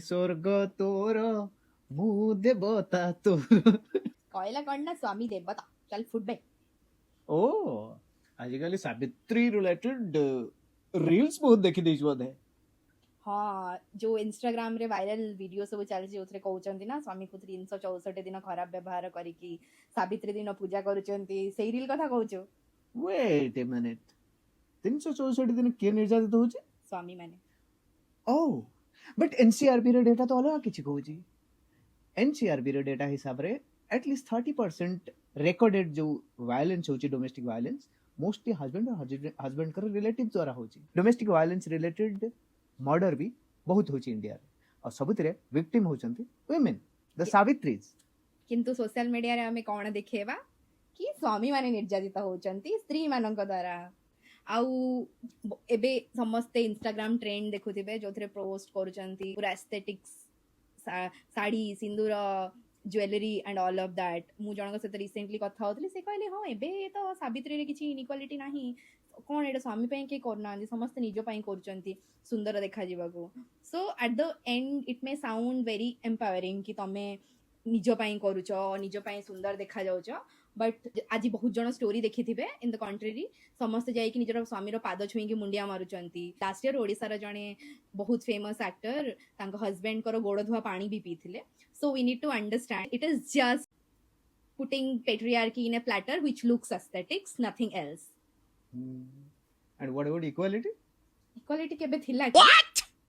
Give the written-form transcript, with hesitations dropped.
ସ୍ୱର୍ଗ ତୋର ମୁଁ ଦେବତା ତୋର। କହିଲା କଣ ନା ସ୍ୱାମୀ ଦେବତା ଚାଲ ଫୁଡ ବେ। ଓ ଆଜିକାଲି ସାବିତ୍ରୀ ରିଲେଟେଡ ରିଲ୍ସ ବହୁତ ଦେଖି ଦେଇଛୁ ବୋଧେ। ହଁ ଯୋଉ ଇନଷ୍ଟାଗ୍ରାମ ରେ ଭାଇରାଲ ଭିଡିଓ ସବୁ ଚାଲିଛି ଯୋଉଥିରେ କହୁଛନ୍ତି ନା ସ୍ୱାମୀକୁ 364 ଦିନ ଖରାପ ବ୍ୟବହାର କରିକି ସାବିତ୍ରୀ ଦିନ ପୂଜା କରୁଛନ୍ତି, ସେଇ ରିଲ କଥା କହୁଛୁ? ୱେଟ୍ ଏ ମିନିଟ୍, 364 ଦିନ କିଏ ନିର୍ଯାତିତ ହଉଛି? ସ୍ୱାମୀ ମାନେ। ଓ ବଟ୍ ଏନସିଆରବି ର ଡେଟା ତ ଅଲଗା କିଛି କହୁଛି। ଏନସିଆରବି ର ଡେଟା ହିସାବରେ एटलीस्ट 30% रेकॉर्डेड जो वायलेंस होची डोमेस्टिक वायलेंस मोस्टली हस्बैंड और हस्बैंड कर रिलेटिव द्वारा होची। डोमेस्टिक वायलेंस रिलेटेड मर्डर भी बहुत होची इंडिया रे और सबुतिरे विक्टिम होचंती वुमेन द सावित्रीज। किंतु सोशल मीडिया रे हमें कोण देखेबा कि स्वामी माने निर्यातित होचंती स्त्री मानक द्वारा। आउ एबे समस्ते इंस्टाग्राम ट्रेंड देखुथिबे जोथरे पोस्ट करूचंती पूरा aesthetics sari Sindoor jewellery and all of that. मु जनक सहित रिसेंटली कथा होतली से कहले हां एबे तो सावित्री रे किछि इनइक्वालिटी नाही कोन एटा स्वामी पई के करना समस्त निज पई करूचंती सुंदर देखा जीवाको। So at the end it may sound very empowering कि तमे निज पई करूच निज पई सुंदर देखा जाउच, बट आज बहुत जन स्टोरी देखिथिबे इन द कंट्री समस्त जाई कि निजर स्वामी रो पाद छुई कि मुंडिया मारुचंती। लास्ट ईयर ओडिसा रो जने बहुत फेमस एक्टर तांको हस्बैंड करो गोड़ धुआ पानी भी पीथिले। So we need to understand it is just putting patriarchy in a platter which looks aesthetics, nothing else. And what about equality? Equality kebe thila? What?